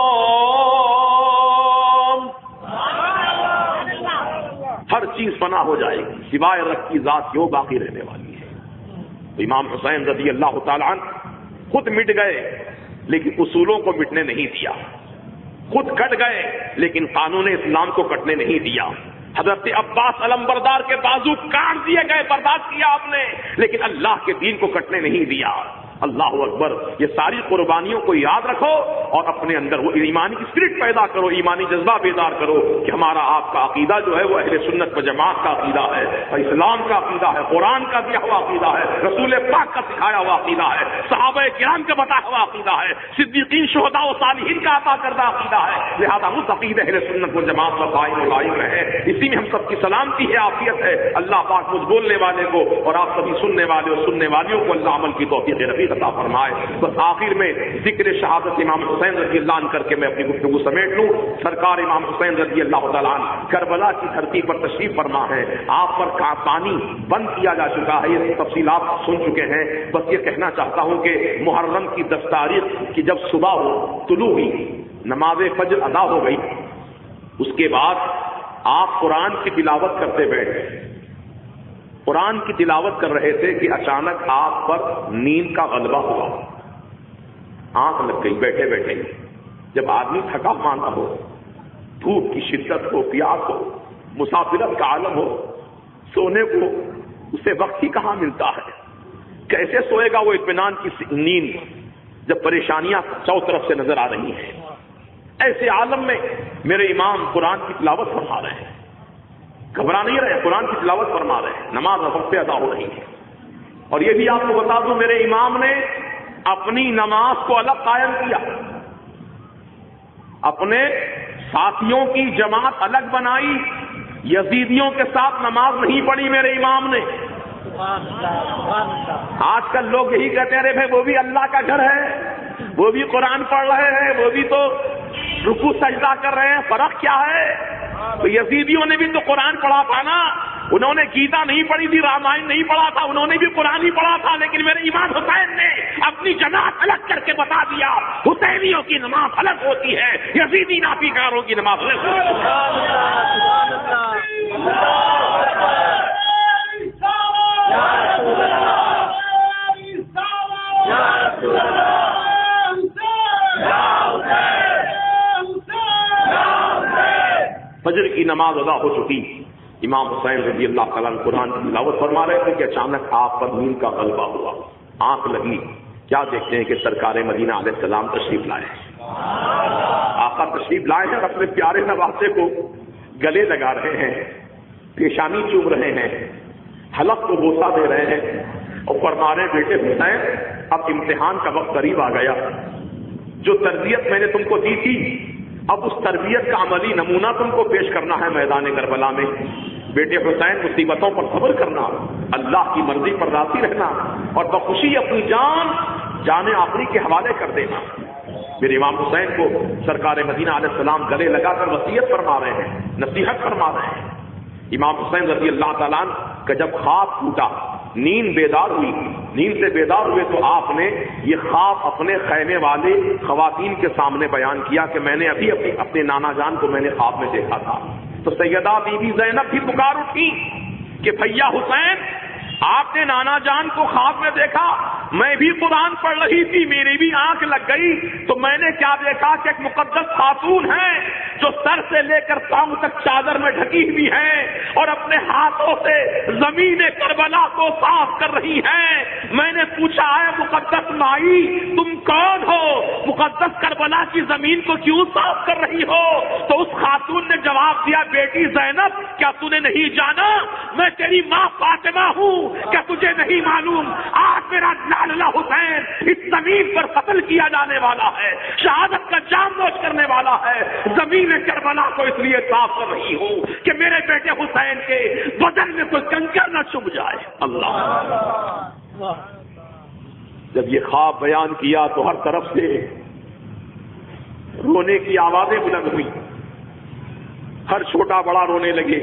ہر چیز فنا ہو جائے گی سوائے رب کی ذات کی، وہ باقی رہنے والی ہے. امام حسین رضی اللہ تعالیٰ عنہ خود مٹ گئے لیکن اصولوں کو مٹنے نہیں دیا. خود کٹ گئے لیکن قانون اسلام کو کٹنے نہیں دیا. حضرت عباس علمبردار کے بازو کاٹ دیے گئے، برداشت کیا آپ نے، لیکن اللہ کے دین کو کٹنے نہیں دیا. اللہ اکبر. یہ ساری قربانیوں کو یاد رکھو اور اپنے اندر وہ ایمانی اسپرٹ پیدا کرو، ایمانی جذبہ بیدار کرو کہ ہمارا آپ کا عقیدہ جو ہے وہ اہل سنت و جماعت کا عقیدہ ہے، اسلام کا عقیدہ ہے، قرآن کا دیا ہوا عقیدہ ہے، رسول پاک کا سکھایا ہوا عقیدہ ہے، صحابہ کرام کا بتایا ہوا عقیدہ ہے، صدیقین شہداء و صالحین کا عطا کردہ عقیدہ ہے. لہذا اس عقیدہ اہل سنت و جماعت کا قائم و دائم رہے. اسی میں ہم سب کی سلامتی ہے، عافیت ہے. اللہ پاک مجھ بولنے والے کو اور آپ سبھی سننے والے اور سننے والیوں کو اللہ عمل کی توفیق رفیق عطا فرمائے. بس آخر میں ذکر شہادت امام حسین رضی اللہ عنہ کر کے میں اپنی گفتگو سمیٹ لوں. سرکار امام حسین رضی اللہ تعالیٰ عنہ کربلا کی دھرتی پر تشریف فرما ہے. آپ پر پانی بند کیا جا چکا ہے، یہ تفصیلات سن چکے ہیں. بس یہ کہنا چاہتا ہوں کہ محرم کی 10 تاریخ کی جب صبح طلوع ہوئی، نماز فجر ادا ہو گئی، اس کے بعد آپ قرآن کی تلاوت کرتے بیٹھے. قرآن کی تلاوت کر رہے تھے کہ اچانک آپ پر نیند کا غلبہ ہوا، آنکھ لگ گئی بیٹھے بیٹھے. جب آدمی تھکا مانا ہو، دھوپ کی شدت ہو، پیاس ہو، مسافرت کا عالم ہو، سونے کو اسے وقت ہی کہاں ملتا ہے، کیسے سوئے گا وہ اطمینان کی نیند جب پریشانیاں چاروں طرف سے نظر آ رہی ہیں. ایسے عالم میں میرے امام قرآن کی تلاوت فرما رہے ہیں، گھبرا نہیں رہے، قرآن کی تلاوت فرما رہے ہیں، نماز وقت پہ ادا ہو رہی ہے. اور یہ بھی آپ کو بتا دوں میرے امام نے اپنی نماز کو الگ قائم کیا، اپنے ساتھیوں کی جماعت الگ بنائی، یزیدیوں کے ساتھ نماز نہیں پڑھی میرے امام نے. آج کل لوگ یہی کہتے ہیں ارے بھائی وہ بھی اللہ کا گھر ہے، وہ بھی قرآن پڑھ رہے ہیں، وہ بھی تو رکوع سجدہ کر رہے ہیں، فرق کیا ہے؟ تو یزیدیوں نے بھی تو قرآن پڑھا تھا نا، انہوں نے گیتا نہیں پڑھی تھی، رامائن نہیں پڑھا تھا، انہوں نے بھی قرآن ہی پڑھا تھا. لیکن میرے امام حسین نے اپنی جماعت الگ کر کے بتا دیا حسینیوں کی نماز الگ ہوتی ہے، یزیدی نافیکاروں کی نماز الگ ہوتی فجر کی نماز ادا ہو چکی. امام حسین رضی اللہ تعالیٰ عنہ قرآن کی تلاوت فرما رہے تھے کہ اچانک آپ پر نیند کا غلبہ ہوا، آنکھ لگی. کیا دیکھتے ہیں کہ سرکار مدینہ علیہ السلام تشریف لائے، آقا تشریف لائے ہیں اور اپنے پیارے نواسے کو گلے لگا رہے ہیں، پیشانی چوم رہے ہیں، حلق کو بوسہ دے رہے ہیں اور فرما رہے بیٹے حسین اب امتحان کا وقت قریب آ گیا. جو تربیت میں نے تم کو دی تھی اب اس تربیت کا عملی نمونہ تم کو پیش کرنا ہے میدان کربلا میں. بیٹے حسین مصیبتوں پر صبر کرنا، اللہ کی مرضی پر راضی رہنا اور بخوشی اپنی جان آخری کے حوالے کر دینا. میرے امام حسین کو سرکار مدینہ علیہ السلام گلے لگا کر وصیت فرما رہے ہیں، نصیحت فرما رہے ہیں. امام حسین رضی اللہ تعالیٰ عنہ کا جب خواب ٹوٹا، نیند بیدار ہوئی، نیند سے بیدار ہوئے تو آپ نے یہ خواب اپنے خیمے والے خواتین کے سامنے بیان کیا کہ میں نے ابھی اپنے نانا جان کو میں نے خواب میں دیکھا تھا. تو سیدہ بی بی زینب بھی پکار اٹھی کہ بھیا حسین آپ نے نانا جان کو خواب میں دیکھا، میں بھی قرآن پڑھ رہی تھی، میری بھی آنکھ لگ گئی، تو میں نے کیا دیکھا کہ ایک مقدس خاتون ہے جو سر سے لے کر پاؤں تک چادر میں ڈھکی ہوئی ہے اور اپنے ہاتھوں سے زمین کربلا کو صاف کر رہی ہے۔ میں نے پوچھا ہے مقدس مائی تم کون ہو، مقدس کربلا کی زمین کو کیوں صاف کر رہی ہو؟ تو اس خاتون نے جواب دیا، بیٹی زینب کیا تو نے نہیں جانا میں تیری ماں فاطمہ ہوں؟ کیا تجھے نہیں معلوم آج میرا لاڈلا حسین اس زمین پر قتل کیا جانے والا ہے، شہادت کا جام نوش کرنے والا ہے، زمین کربلا کو اس لیے صاف کر رہی ہوں کہ میرے بیٹے حسین کے بدن میں کوئی کنکر نہ چبھ جائے۔ اللہ، جب یہ خواب بیان کیا تو ہر طرف سے رونے کی آوازیں بلند ہوئی، ہر چھوٹا بڑا رونے لگے۔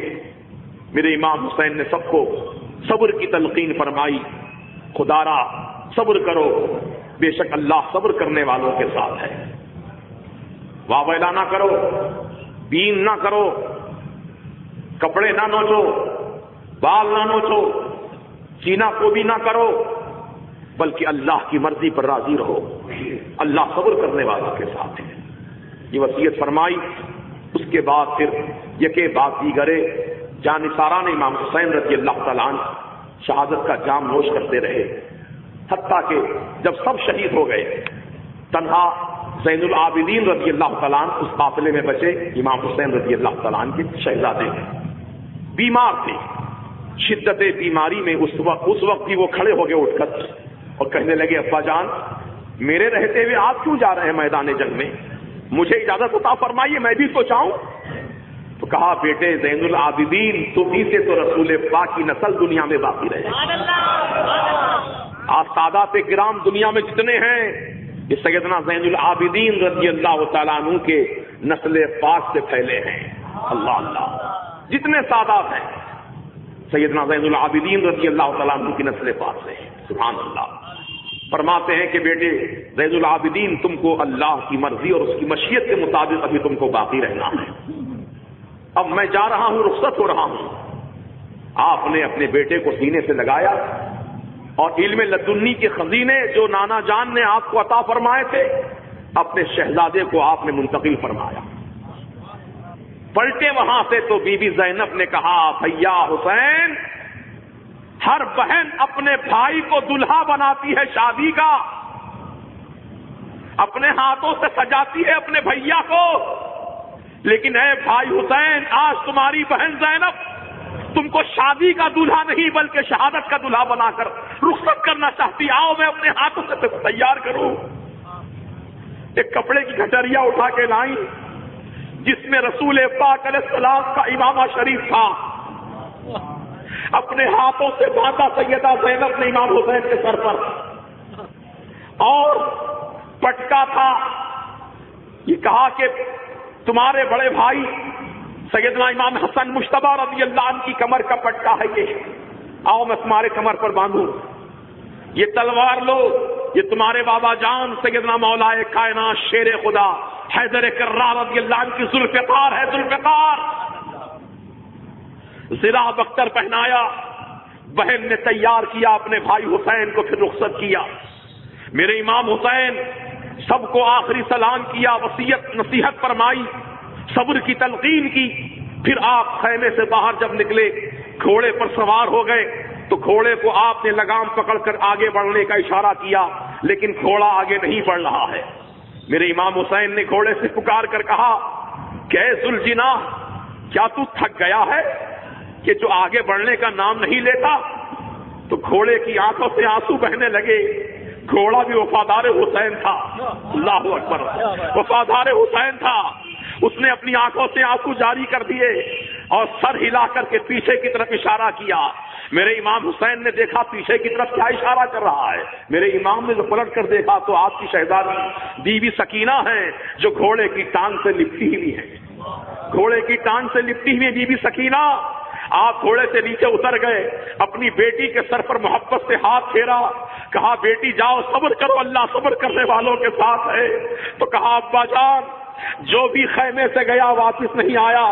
میرے امام حسین نے سب کو صبر کی تلقین فرمائی، خدا را صبر کرو، بے شک اللہ صبر کرنے والوں کے ساتھ ہے۔ واویلا نہ کرو، بین نہ کرو، کپڑے نہ نوچو، بال نہ نوچو، چینا کو بھی نہ کرو، بلکہ اللہ کی مرضی پر راضی رہو، اللہ صبر کرنے والوں کے ساتھ ہے۔ یہ وصیت فرمائی۔ اس کے بعد پھر یکے بعد دیگرے جانثاران امام حسین رضی اللہ تعالیٰ عنہ شہادت کا جام نوش کرتے رہے، حتیٰ کہ جب سب شہید ہو گئے تنہا زین العابدین رضی اللہ تعالیٰ عنہ اس قافلے میں بچے۔ امام حسین رضی اللہ تعالیٰ عنہ کے شہزادے بیمار تھے، شدت بیماری میں اس وقت بھی وہ کھڑے ہو گئے اٹھ کر اور کہنے لگے، ابا جان میرے رہتے ہوئے آپ کیوں جا رہے ہیں میدان جنگ میں؟ مجھے اجازت عطا فرمائیے میں بھی تو چاہوں۔ تو کہا، بیٹے زین العابدین تم ہی سے تو رسول پاک کی نسل دنیا میں باقی رہے۔ آج سادات کرام دنیا میں جتنے ہیں یہ سیدنا زین العابدین رضی اللہ تعالیٰ عنہ کے نسل پاک سے پھیلے ہیں۔ اللہ اللہ، جتنے سادات ہیں سیدنا زین العابدین رضی اللہ تعالیٰ عنہ کی نسل پاک سے ہیں۔ سبحان اللہ۔ فرماتے ہیں کہ بیٹے زین العابدین تم کو اللہ کی مرضی اور اس کی مشیت کے مطابق ابھی تم کو باقی رہنا ہے۔ اب میں جا رہا ہوں، رخصت ہو رہا ہوں۔ آپ نے اپنے بیٹے کو سینے سے لگایا اور علم لدنی کے خزینے جو نانا جان نے آپ کو عطا فرمائے تھے اپنے شہزادے کو آپ نے منتقل فرمایا۔ پلٹے وہاں سے تو بی بی زینب نے کہا، بھیا حسین، ہر بہن اپنے بھائی کو دلہا بناتی ہے شادی کا، اپنے ہاتھوں سے سجاتی ہے اپنے بھیا کو، لیکن اے بھائی حسین آج تمہاری بہن زینب تم کو شادی کا دلہا نہیں بلکہ شہادت کا دلہا بنا کر رخصت کرنا چاہتی، آؤ میں اپنے ہاتھوں سے تیار کروں۔ ایک کپڑے کی گھٹریا اٹھا کے لائی جس میں رسول پاک علیہ السلام کا امامہ شریف تھا، اپنے ہاتھوں سے باندھا سیدہ زینب نے امام حسین کے سر پر، اور پٹکا تھا، یہ کہا کہ تمہارے بڑے بھائی سیدنا امام حسن مجتبی رضی اللہ عنہ کی کمر کا پٹکا ہے یہ، آؤ میں تمہارے کمر پر باندھوں، یہ تلوار لو، یہ تمہارے بابا جان سیدنا مولا کائنات شیر خدا حیدر کرار رضی اللہ عنہ کی ذوالفقار ہے، ذوالفقار۔ زرہ بختر پہنایا، بہن نے تیار کیا اپنے بھائی حسین کو، پھر رخصت کیا۔ میرے امام حسین سب کو آخری سلام کیا، وصیت نصیحت فرمائی، صبر کی تلقین کی، پھر آپ خیمے سے باہر جب نکلے گھوڑے پر سوار ہو گئے تو گھوڑے کو آپ نے لگام پکڑ کر آگے بڑھنے کا اشارہ کیا، لیکن گھوڑا آگے نہیں بڑھ رہا ہے۔ میرے امام حسین نے گھوڑے سے پکار کر کہا کہ اے ذوالجناح، کیا تو تھک گیا ہے کہ جو آگے بڑھنے کا نام نہیں لیتا؟ تو گھوڑے کی آنکھوں سے آنسو بہنے لگے۔ گھوڑا بھی وفادار حسین تھا، اللہ اکبر، وفادار حسین تھا۔ اس نے اپنی آنکھوں سے آنسو جاری کر دیے اور سر ہلا کر کے پیچھے کی طرف اشارہ کیا۔ میرے امام حسین نے دیکھا پیچھے کی طرف کیا اشارہ کر رہا ہے، میرے امام نے جو پلٹ کر دیکھا تو آپ کی شہزادی بی بی سکینہ ہیں جو گھوڑے کی ٹانگ سے لپٹی ہوئی ہے، گھوڑے کی ٹانگ سے لپٹی ہوئی بی بی سکینہ۔ آپ گھوڑے سے نیچے اتر گئے، اپنی بیٹی کے سر پر محبت سے ہاتھ پھیرا، کہا بیٹی جاؤ صبر کرو، اللہ صبر کرنے والوں کے ساتھ ہے۔ تو کہا ابا جان جو بھی خیمے سے گیا واپس نہیں آیا،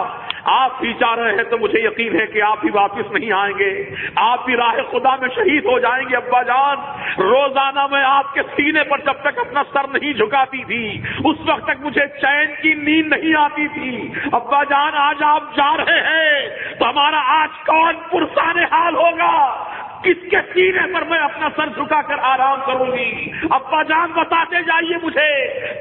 آپ بھی جا رہے ہیں تو مجھے یقین ہے کہ آپ بھی واپس نہیں آئیں گے، آپ بھی راہ خدا میں شہید ہو جائیں گے۔ ابا جان، روزانہ میں آپ کے سینے پر جب تک اپنا سر نہیں جھکاتی تھی اس وقت تک مجھے چین کی نیند نہیں آتی تھی۔ ابا جان، آج آپ جا رہے ہیں تو ہمارا آج کون پرسان حال ہوگا؟ کس کے سینے پر میں اپنا سر جھکا کر آرام کروں گی؟ ابا جان بتاتے جائیے مجھے۔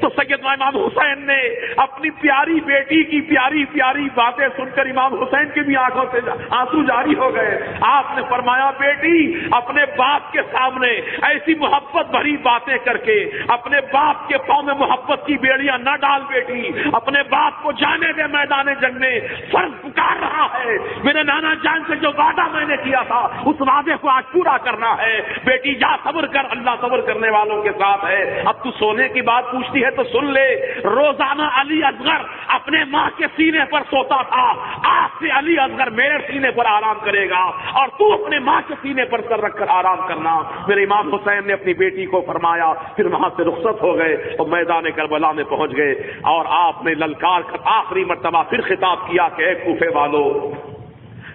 تو سیدنا امام حسین نے اپنی پیاری بیٹی کی پیاری پیاری باتیں سن کر امام حسین کی بھی آنکھوں سے آنسو جاری ہو گئے۔ آپ نے فرمایا، بیٹی اپنے باپ کے سامنے ایسی محبت بھری باتیں کر کے اپنے باپ کے پاؤں میں محبت کی بیڑیاں نہ ڈال بیٹی، اپنے باپ کو جانے دے میدان جنگ میں۔ فرض پکار رہا ہے، میرے نانا جان سے جو وعدہ میں نے کیا تھا اس وعدے کو آج پورا کرنا ہے۔ بیٹی جا، صبر کر، اللہ صبر کرنے والوں کے ساتھ ہے۔ اب تو سونے کی بات پوچھتی ہے تو سن لے، روزانہ علی اصغر اپنے ماں کے سینے پر سوتا تھا، آج سے علی اصغر میرے سینے پر آرام کرے گا اور تو اپنے ماں کے سینے پر سر رکھ کر آرام کرنا۔ میرے امام حسین نے اپنی بیٹی کو فرمایا، پھر وہاں سے رخصت ہو گئے اور میدان کربلا میں پہنچ گئے اور آپ نے للکار کر آخری مرتبہ پھر خطاب کیا کہ اے کوفے والو،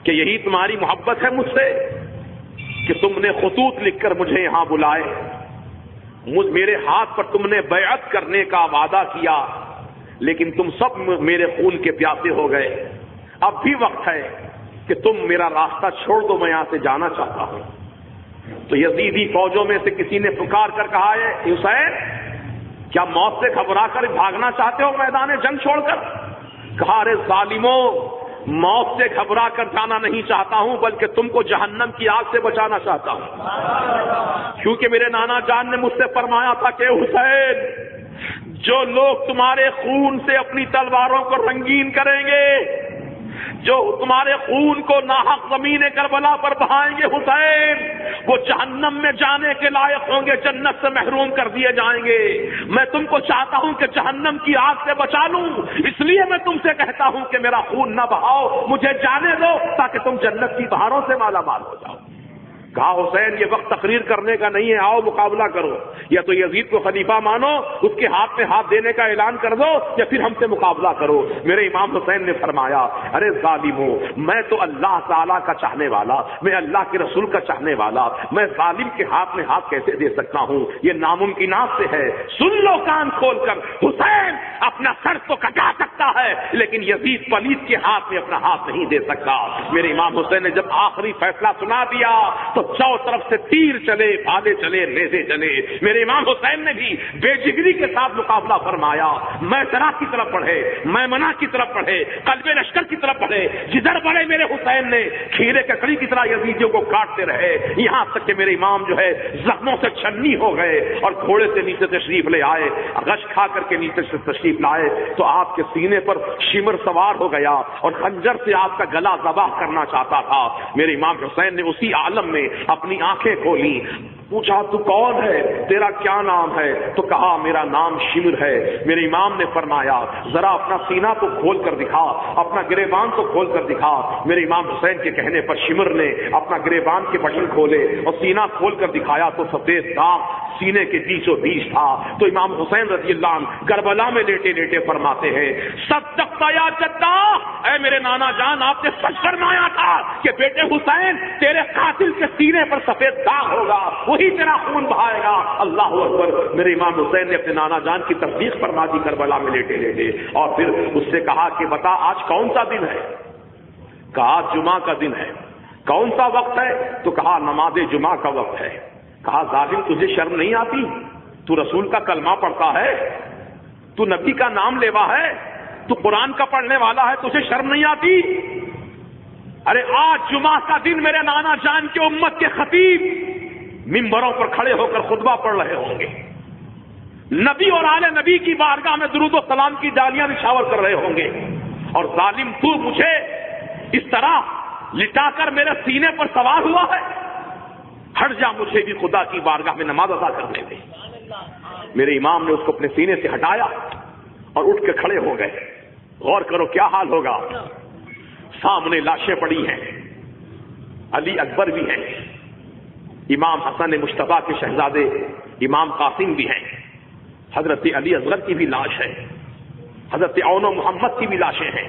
کہ یہی تمہاری محبت ہے مجھ سے کہ تم نے خطوط لکھ کر مجھے یہاں بلائے، میرے ہاتھ پر تم نے بیعت کرنے کا وعدہ کیا، لیکن تم سب میرے خون کے پیاسے ہو گئے۔ اب بھی وقت ہے کہ تم میرا راستہ چھوڑ دو، میں یہاں سے جانا چاہتا ہوں۔ تو یزیدی فوجوں میں سے کسی نے پکار کر کہا ہے، حسین کیا موت سے گھبرا کر بھاگنا چاہتے ہو میدان جنگ چھوڑ کر؟ کہا، ارے ظالموں، موت سے گھبرا کر جانا نہیں چاہتا ہوں بلکہ تم کو جہنم کی آگ سے بچانا چاہتا ہوں، کیونکہ میرے نانا جان نے مجھ سے فرمایا تھا کہ حسین، جو لوگ تمہارے خون سے اپنی تلواروں کو رنگین کریں گے، جو تمہارے خون کو ناحق زمین کربلا پر بہائیں گے حسین، وہ جہنم میں جانے کے لائق ہوں گے، جنت سے محروم کر دیے جائیں گے۔ میں تم کو چاہتا ہوں کہ جہنم کی آگ سے بچا لوں، اس لیے میں تم سے کہتا ہوں کہ میرا خون نہ بہاؤ، مجھے جانے دو تاکہ تم جنت کی بہاروں سے مالا مال ہو جاؤ۔ کہا، حسین یہ وقت تقریر کرنے کا نہیں ہے، آؤ مقابلہ کرو، یا تو یزید کو خلیفہ مانو، اس کے ہاتھ میں ہاتھ دینے کا اعلان کر دو، یا پھر ہم سے مقابلہ کرو۔ میرے امام حسین نے فرمایا، ارے ظالموں، میں تو اللہ تعالیٰ کا چاہنے والا، میں اللہ کے رسول کا چاہنے والا، میں ظالم کے ہاتھ میں ہاتھ کیسے دے سکتا ہوں؟ یہ ناممکنات سے ہے۔ سن لو کان کھول کر، حسین اپنا سر تو کٹا سکتا ہے لیکن یزید پلیت کے ہاتھ میں اپنا ہاتھ نہیں دے سکتا۔ میرے امام حسین نے جب آخری فیصلہ سنا دیا تو چاروں طرف سے تیر چلے، بھالے چلے، نیزے چلے۔ میرے امام حسین نے بھی بے جگری کے ساتھ مقابلہ فرمایا۔ میسرہ کی طرف بڑھے، میمنہ کی طرف بڑھے، قلب لشکر کی طرف بڑھے، جدھر بڑھے میرے حسین نے کھیرے ککڑی کی طرح یزیدیوں کو کاٹتے رہے، یہاں تک کہ میرے امام جو ہے زخموں سے چھنی ہو گئے اور گھوڑے سے نیچے تشریف لے آئے، غش کھا کر کے نیچے سے تشریف لائے تو آپ کے سینے پر شمر سوار ہو گیا اور خنجر سے آپ کا گلا ذبح کرنا چاہتا تھا۔ میرے امام حسین نے اسی عالم میں اپنی آنکھیں کھولی، پوچھا، تو کون ہے، تیرا کیا نام ہے؟ تو کہا، میرا نام شمر ہے۔ میرے امام نے فرمایا، ذرا اپنا سینہ تو کھول کر دکھا، اپنا گریبان تو کھول کر دکھا۔ میرے امام حسین کے کہنے پر شمر نے اپنا گریبان کے بٹن کھولے اور سینہ کھول کر دکھایا تو سفید داغ سینے کے بیچوں بیچ تھا۔ تو امام حسین رضی اللہ عنہ کربلا میں لیٹے لیٹے فرماتے ہیں، صدقت یا جدہ، اے میرے نانا جان، آپ نے سچ فرمایا تھا کہ بیٹے حسین تیرے قاتل کے سینے پر سفید داغ ہوگا، وہی تیرا خون بہائے گا۔ اللہ اکبر۔ میرے امام حسین نے اپنے نانا جان کی تصدیق فرما دی کربلا میں لیٹے لیٹے، اور پھر اس سے کہا کہ بتا آج کون سا دن ہے؟ کہا جمعہ کا دن ہے۔ کون سا وقت ہے؟ تو کہا نماز جمعہ کا وقت ہے۔ کہا ظالم تجھے شرم نہیں آتی؟ تو رسول کا کلمہ پڑھتا ہے، تو نبی کا نام لیوا ہے، تو قرآن کا پڑھنے والا ہے، تجھے شرم نہیں آتی؟ ارے آج جمعہ کا دن میرے نانا جان کے امت کے خطیب ممبروں پر کھڑے ہو کر خطبہ پڑھ رہے ہوں گے، نبی اور آل نبی کی بارگاہ میں درود و سلام کی ڈالیاں نشاور کر رہے ہوں گے، اور ظالم تو مجھے اس طرح لٹا کر میرے سینے پر سوار ہوا ہے؟ ہٹ جا، مجھے بھی خدا کی بارگاہ میں نماز ادا کرنے دے۔ میرے امام نے اس کو اپنے سینے سے ہٹایا اور اٹھ کے کھڑے ہو گئے۔ غور کرو کیا حال ہوگا، سامنے لاشیں پڑی ہیں، علی اکبر بھی ہیں، امام حسن مصطفیٰ کے شہزادے امام قاسم بھی ہیں، حضرت علی اصغر کی بھی لاش ہے، حضرت عون و محمد کی بھی لاشیں ہیں،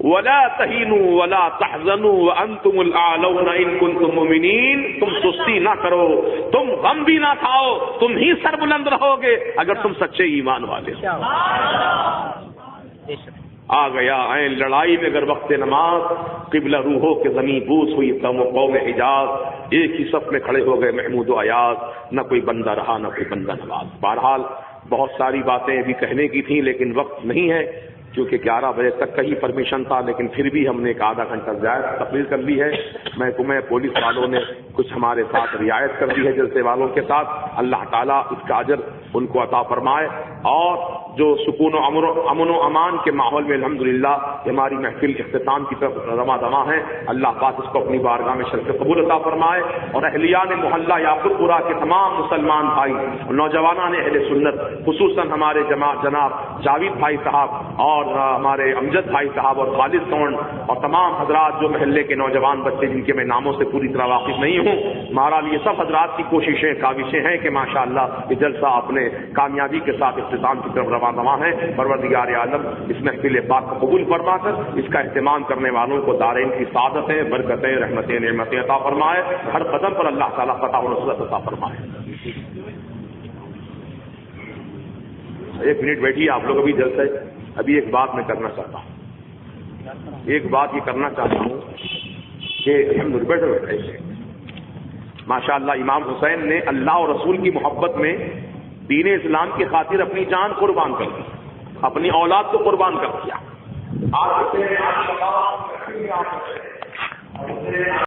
ولا تہینوا ولا تحزنوا وانتم الاعلون ان کنتم مؤمنین، تم سستی نہ کرو، تم غم بھی نہ کھاؤ، تم ہی سر بلند رہو گے اگر تم سچے ایمان والے ہو۔ آ گیا عین لڑائی میں اگر وقت نماز، قبلہ روحوں کے زمین بوس ہوئی قوم حجاز، ایک ہی صف میں کھڑے ہو گئے محمود و ایاز، نہ کوئی بندہ رہا نہ کوئی بندہ نواز۔ بہرحال بہت ساری باتیں ابھی کہنے کی تھیں لیکن وقت نہیں ہے، کیونکہ 11 بجے تک کا ہی پرمیشن تھا، لیکن پھر بھی ہم نے ایک آدھا گھنٹہ زیادہ تقریر کر لی ہے۔ محکمہ پولیس والوں نے کچھ ہمارے ساتھ رعایت کر دی ہے جلسے والوں کے ساتھ، اللہ تعالیٰ اس کا اجر ان کو عطا فرمائے، اور جو سکون و امن و امان کے ماحول میں الحمدللہ ہماری محفل اختتام کی طرف رواں دواں ہے، اللہ پاک اس کو اپنی بارگاہ میں شرف قبول عطا فرمائے، اور اہلیان محلہ یعقوب پورہ کے تمام مسلمان بھائی، نوجوانان اہل سنت، خصوصاً ہمارے جناب جاوید بھائی صاحب اور ہمارے امجد بھائی صاحب اور خالد سون اور تمام حضرات جو محلے کے نوجوان بچے جن کے میں ناموں سے پوری طرح واقف نہیں ہوں، ہمارا یہ سب حضرات کی کوششیں کاوشیں ہیں کہ ماشاءاللہ یہ جلسہ اپنے کامیابی کے ساتھ اختتام کی طرف رواں دواں ہے۔ پروردگار عالم اس محفل پاک کو قبول فرما کر اس کا اہتمام کرنے والوں کو دارین کی سعادتیں، برکتیں، رحمتیں، نعمتیں عطا فرمائے، ہر قدم پر اللہ تعالیٰ فتح و نصرت عطا فرمائے۔ 1 منٹ بیٹھیے آپ لوگ، ابھی جلسہ ابھی ایک بات میں کرنا چاہتا ہوں، ایک بات یہ کرنا چاہتا ہوں کہ ہم بیٹھے ماشاءاللہ امام حسین نے اللہ اور رسول کی محبت میں دین اسلام کی خاطر اپنی جان قربان کر دی، اپنی اولاد کو قربان کر دیا۔